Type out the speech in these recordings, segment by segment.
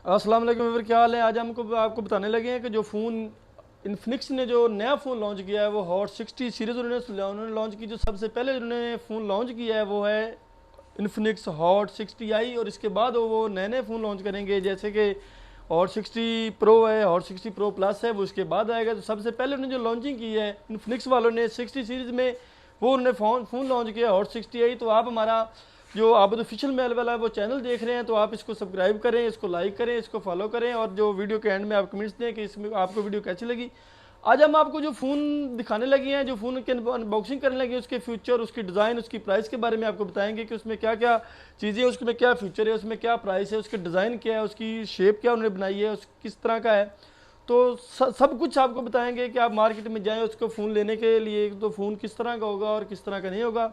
अस्सलाम वालेकुम व्यूअर, क्या हाल है। आज हमको आपको बताने लगे हैं कि जो फ़ोन इन्फिनिक्स ने जो नया फ़ोन लॉन्च किया है वो हॉट 60 सीरीज़ उन्होंने लॉन्च की। जो सबसे पहले उन्होंने फ़ोन लॉन्च किया है वो है इन्फिनिक्स हॉट 60i, और इसके बाद वो नए नए फ़ोन लॉन्च करेंगे, जैसे कि हॉट 60 प्रो है, हॉट 60 प्रो प्लस है, वो उसके बाद आएगा। तो सबसे पहले उन्होंने जो लॉन्चिंग की है इन्फिनिक्स वालों ने 60 सीरीज़ में, वो उन्होंने फ़ोन लॉन्च किया हॉट 60i। तो आप हमारा जो आप ऑफिशियल मेल वाला है वो चैनल देख रहे हैं तो आप इसको सब्सक्राइब करें, इसको लाइक करें, इसको फॉलो करें, और जो वीडियो के एंड में आप कमेंट्स दें कि इसमें आपको वीडियो कैसी लगी। आज हम आपको जो फ़ोन दिखाने लगे हैं, जो फ़ोन के अनबॉक्सिंग करने लगे हैं, उसके फ्यूचर, उसकी डिज़ाइन, उसकी प्राइस के बारे में आपको बताएंगे कि उसमें क्या क्या चीज़ें, उसमें क्या फ्यूचर है, उसमें क्या प्राइस है, उसकी डिज़ाइन क्या है, उसकी शेप क्या उन्होंने बनाई है, उस किस तरह का है। तो सब कुछ आपको बताएंगे कि आप मार्केट में जाएँ उसको फ़ोन लेने के लिए, तो फ़ोन किस तरह का होगा और किस तरह का नहीं होगा।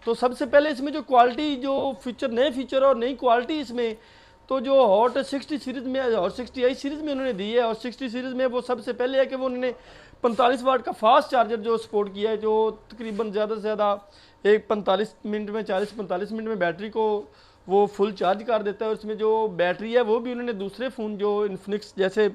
तो सबसे पहले इसमें जो क्वालिटी, जो फीचर, नए फीचर और नई क्वालिटी इसमें, तो जो हॉट 60 सीरीज़ में, हॉट 60i सीरीज़ में उन्होंने दी है। और 60 सीरीज़ में वो सबसे पहले है कि वो उन्होंने 45 वाट का फास्ट चार्जर जो सपोर्ट किया है, जो तकरीबन ज़्यादा से ज़्यादा एक 45 मिनट में, 40-45 मिनट में बैटरी को वो फुल चार्ज कर देता है। और इसमें जो बैटरी है वो भी उन्होंने दूसरे फ़ोन जो इन्फिनिक्स, जैसे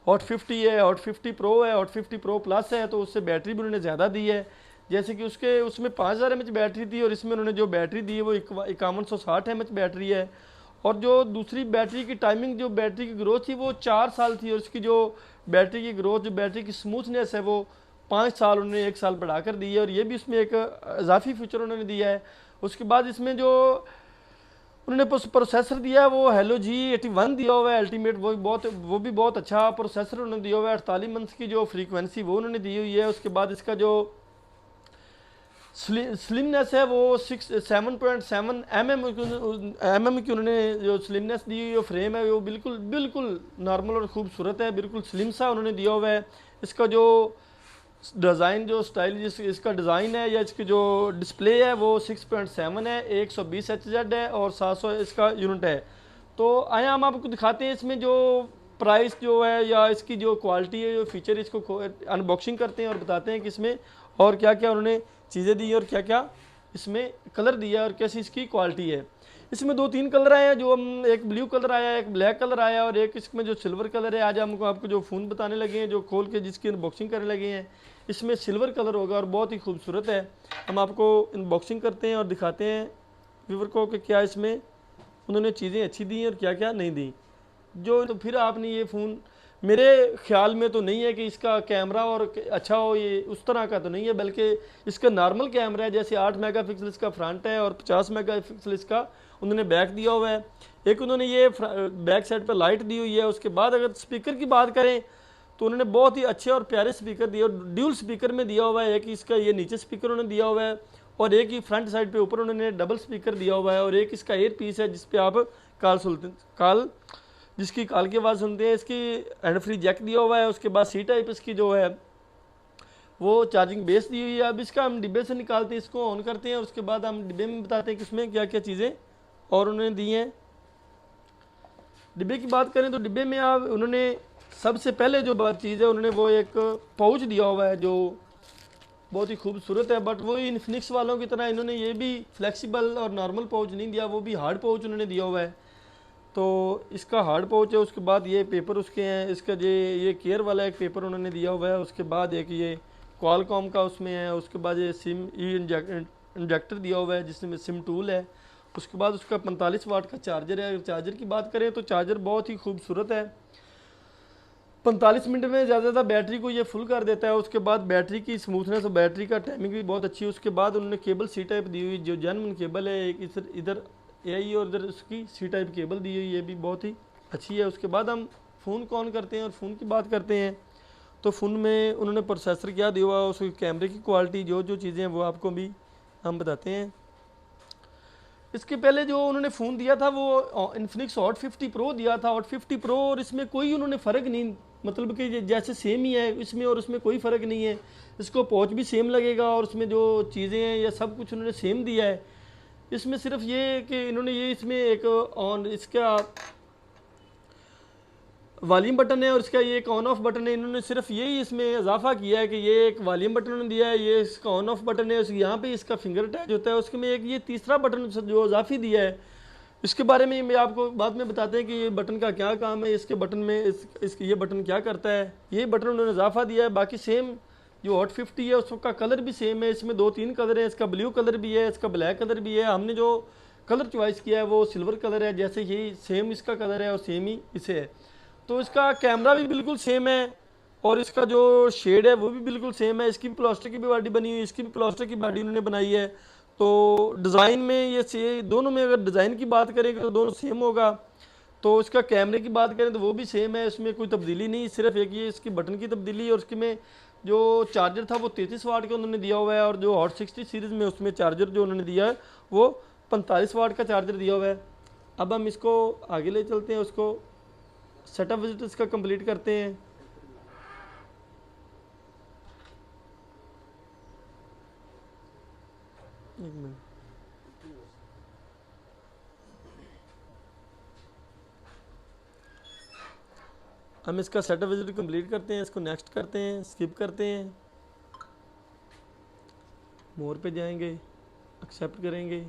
हॉट 50 है, हॉट 50 प्रो है, हॉट 50 प्रो प्लस है, तो उससे बैटरी भी उन्होंने ज़्यादा दी है। जैसे कि उसमें 5000 mAh बैटरी थी, और इसमें उन्होंने जो बैटरी दी है वो 5160 mAh बैटरी है। और जो दूसरी बैटरी की टाइमिंग, जो बैटरी की ग्रोथ थी वो 4 साल थी, और इसकी जो बैटरी की ग्रोथ, जो बैटरी की स्मूथनेस है वो 5 साल उन्होंने 1 साल बढ़ा कर दी है। और ये भी उसमें एक इजाफी फीचर उन्होंने दिया है। उसके बाद इसमें जो उन्होंने प्रोसेसर दिया है वो हेलो G81 दिया हुआ है अल्टीमेट, वो भी बहुत अच्छा प्रोसेसर उन्होंने दिया हुआ है। 48 मंथ की जो फ्रीक्वेंसी वो उन्होंने दी हुई है। उसके बाद इसका जो स्लिमनेस है वो 7.7 mm की उन्होंने जो स्लिमनेस दी हुई, फ्रेम है वो बिल्कुल बिल्कुल नॉर्मल और खूबसूरत है, बिल्कुल स्लिम सा उन्होंने दिया हुआ है। इसका जो डिज़ाइन, जो स्टाइल इसका डिज़ाइन है, या इसकी जो डिस्प्ले है वो 6.7 है, 120 Hz है, और 700 इसका यूनिट है। तो आया हम आपको दिखाते हैं इसमें जो प्राइस जो है, या इसकी जो क्वालिटी है, जो फीचर, इसको अनबॉक्सिंग करते हैं और बताते हैं कि इसमें और क्या क्या उन्होंने चीज़ें दी और क्या क्या इसमें कलर दिया और कैसी इसकी क्वालिटी है। इसमें 2-3 कलर आए हैं, जो हम, एक ब्लू कलर आया है, एक ब्लैक कलर आया है, और एक इसमें जो सिल्वर कलर है। आज हमको आपको जो फ़ोन बताने लगे हैं, जो खोल के जिसकी अनबॉक्सिंग करने लगे हैं, इसमें सिल्वर कलर होगा और बहुत ही खूबसूरत है। हम आपको अनबॉक्सिंग करते हैं और दिखाते हैं व्यूअर को कि क्या इसमें उन्होंने चीज़ें अच्छी दी और क्या क्या नहीं दी। जो तो फिर आपने ये फ़ोन, मेरे ख्याल में तो नहीं है कि इसका कैमरा और अच्छा हो, ये उस तरह का तो नहीं है, बल्कि इसका नॉर्मल कैमरा है। जैसे 8 मेगापिक्सल इसका फ्रंट है और 50 मेगापिक्सल इसका उन्होंने बैक दिया हुआ है। एक उन्होंने ये बैक साइड पर लाइट दी हुई है। उसके बाद अगर स्पीकर की बात करें तो उन्होंने बहुत ही अच्छे और प्यारे स्पीकर दिए, और ड्यूल स्पीकर में दिया हुआ है। एक इसका ये नीचे स्पीकर उन्होंने दिया हुआ है, और एक ही फ्रंट साइड पे ऊपर उन्होंने डबल स्पीकर दिया हुआ है, और एक इसका एयर पीस है जिसपे आप जिसकी कॉल की आवाज़ सुनते हैं। इसकी हैंड फ्री जैक दिया हुआ है। उसके बाद सी टाइप इसकी जो है वो चार्जिंग बेस दी हुई है। अब इसका हम डिब्बे से निकालते हैं, इसको ऑन करते हैं, और उसके बाद हम डिब्बे में बताते हैं कि इसमें क्या क्या चीज़ें और उन्होंने दी हैं। डिब्बे की बात करें तो डिब्बे में आप, उन्होंने सबसे पहले जो चीज़ है, उन्होंने वो एक पाउच दिया हुआ है जो बहुत ही खूबसूरत है। बट वो इन्फिनिक्स वालों की तरह इन्होंने ये भी फ्लेक्सिबल और नॉर्मल पाउच नहीं दिया, वो भी हार्ड पाउच उन्होंने दिया हुआ है। तो इसका हार्ड पाउच है। उसके बाद ये पेपर उसके हैं, इसका ये केयर वाला एक पेपर उन्होंने दिया हुआ है। उसके बाद एक ये क्वालकॉम का उसमें है। उसके बाद ये सिम इंजेक्टर दिया हुआ है जिसमें सिम टूल है। उसके बाद उसका 45 वाट का चार्जर है। चार्जर की बात करें तो चार्जर बहुत ही खूबसूरत है, 45 मिनट में ज़्यादा बैटरी को ये फुल कर देता है। उसके बाद बैटरी की स्मूथनेस और बैटरी का टाइमिंग भी बहुत अच्छी है। उसके बाद उन्होंने केबल सी टाइप दी हुई, जो जेन्युइन केबल है, एक इधर AI और इधर उसकी सी टाइप केबल दी हुई, ये भी बहुत ही अच्छी है। उसके बाद हम फ़ोन को ऑन करते हैं और फ़ोन की बात करते हैं। तो फ़ोन में उन्होंने प्रोसेसर क्या दिया हुआ है, उसकी कैमरे की क्वालिटी, जो चीज़ें हैं वो आपको भी हम बताते हैं। इसके पहले जो उन्होंने फ़ोन दिया था वो इन्फिनिक्स हॉट 50 प्रो दिया था, हॉट 50 प्रो, और इसमें कोई उन्होंने फ़र्क नहीं, मतलब कि जैसे सेम ही है इसमें और उसमें कोई फ़र्क नहीं है। इसको पॉच भी सेम लगेगा, और उसमें जो चीज़ें हैं या सब कुछ उन्होंने सेम दिया है। इसमें सिर्फ ये कि इन्होंने ये इसमें एक ऑन, इसका वॉल्यूम बटन है और इसका ये एक ऑन ऑफ बटन है। इन्होंने सिर्फ यही इसमें इजाफा किया है कि ये एक वॉल्यूम बटन उन्होंने दिया है, ये इसका ऑन ऑफ बटन है, यहाँ पे इसका फिंगर अटैच होता है। उसके में एक ये तीसरा बटन जो इजाफी दिया है इसके बारे में मैं आपको बाद में बताते हैं कि ये बटन का क्या काम है, इसके बटन में ये बटन क्या करता है। ये बटन उन्होंने इजाफा दिया है। बाकी सेम जो हॉट 50 है उसका कलर भी सेम है। इसमें 2-3 कलर है, इसका ब्लू कलर भी है, इसका ब्लैक कलर भी है। हमने जो कलर चॉइस किया है वो सिल्वर कलर है, जैसे यही सेम इसका कलर है और सेम ही इसे है। तो इसका कैमरा भी बिल्कुल सेम है और इसका जो शेड है वो भी बिल्कुल सेम है। इसकी भी प्लास्टिक की भी बॉडी बनी हुई है, इसकी भी प्लास्टिक की बॉडी उन्होंने बनाई है। तो डिज़ाइन में ये दोनों में अगर डिज़ाइन की बात करें तो दोनों सेम होगा। तो इसका कैमरे की बात करें तो वो भी सेम है, इसमें कोई तब्दीली नहीं, सिर्फ एक ये इसकी बटन की तब्दीली। और इसके में जो चार्जर था वो 33 वाट का उन्होंने दिया हुआ है और जो हॉट 60 सीरीज़ में उसमें चार्जर जो उन्होंने दिया है वो 45 वाट का चार्जर दिया हुआ है। अब हम इसको आगे ले चलते हैं, उसको सेटअप विजिट इसका कंप्लीट करते हैं। एक मिनट, हम इसका सेटअप विजिट कंप्लीट करते हैं, इसको नेक्स्ट करते हैं, स्किप करते हैं, मोर पे जाएंगे, एक्सेप्ट करेंगे।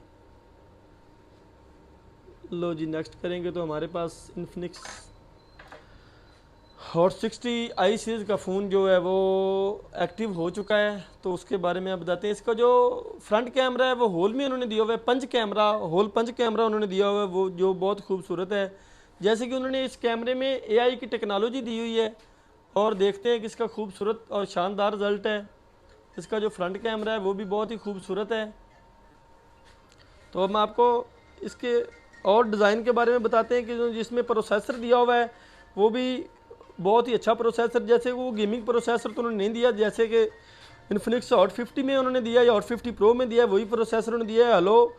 लो जी, नेक्स्ट करेंगे तो हमारे पास इन्फिनिक्स हॉट 60 आई सीरीज़ का फ़ोन जो है वो एक्टिव हो चुका है। तो उसके बारे में आप बताते हैं। इसका जो फ्रंट कैमरा है वो होल में उन्होंने दिया हुआ है, पंच कैमरा, होल पंच कैमरा उन्होंने दिया हुआ है, वो जो बहुत खूबसूरत है। जैसे कि उन्होंने इस कैमरे में एआई की टेक्नोलॉजी दी हुई है और देखते हैं कि इसका खूबसूरत और शानदार रिज़ल्ट है। इसका जो फ्रंट कैमरा है वो भी बहुत ही खूबसूरत है। तो हम आपको इसके और डिज़ाइन के बारे में बताते हैं कि जिसमें प्रोसेसर दिया हुआ है वो भी बहुत ही अच्छा प्रोसेसर। जैसे वो गेमिंग प्रोसेसर तो उन्होंने नहीं दिया, जैसे कि इन्फिनिक्स हॉट 50 में उन्होंने दिया या हॉट 50 प्रो में दिया है, वही प्रोसेसर उन्होंने दिया है। हेलो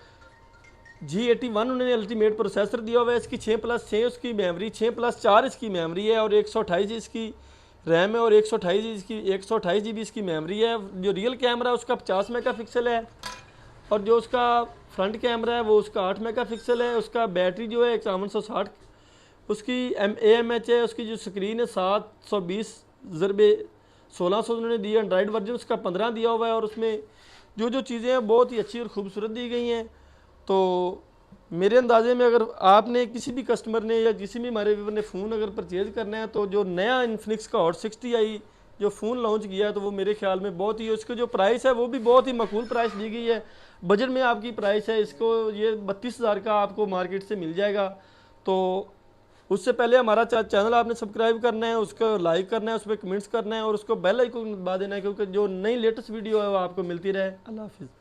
G81 उन्होंने अल्टीमेट प्रोसेसर दिया हुआ है। इसकी 6+6 उसकी मेमोरी, 6+4 इसकी मेमोरी है और 128 इसकी रैम है और 128 GB इसकी मेमोरी है। जो रियल कैमरा है उसका 50 मेगापिक्सल है और जो उसका फ्रंट कैमरा है वो उसका 8 मेगापिक्सल है। उसका बैटरी जो है 5160 उसकी AMH है। उसकी जो स्क्रीन है 720x1600 उन्होंने दी है। एंड्रॉइड वर्जन उसका 15 दिया हुआ है और उसमें जो जो चीज़ें हैं बहुत ही अच्छी और खूबसूरत दी गई हैं। तो मेरे अंदाजे में अगर आपने किसी भी कस्टमर ने या किसी भी हमारे व्यूअर ने फ़ोन अगर परचेज़ करना है तो जो नया इन्फिनिक्स का हॉट 60 आई जो फ़ोन लॉन्च किया है तो वो मेरे ख्याल में बहुत ही, उसकी जो प्राइस है वो भी बहुत ही मकबूल प्राइस दी गई है। बजट में आपकी प्राइस है, इसको ये 32,000 का आपको मार्केट से मिल जाएगा। तो उससे पहले हमारा चैनल आपने सब्सक्राइब करना है, उसको लाइक करना है, उस पर कमेंट्स करना है और उसको बेल आइकन दबा देना है, क्योंकि जो नई लेटेस्ट वीडियो है वो आपको मिलती रहे। अल्लाह हाफिज़।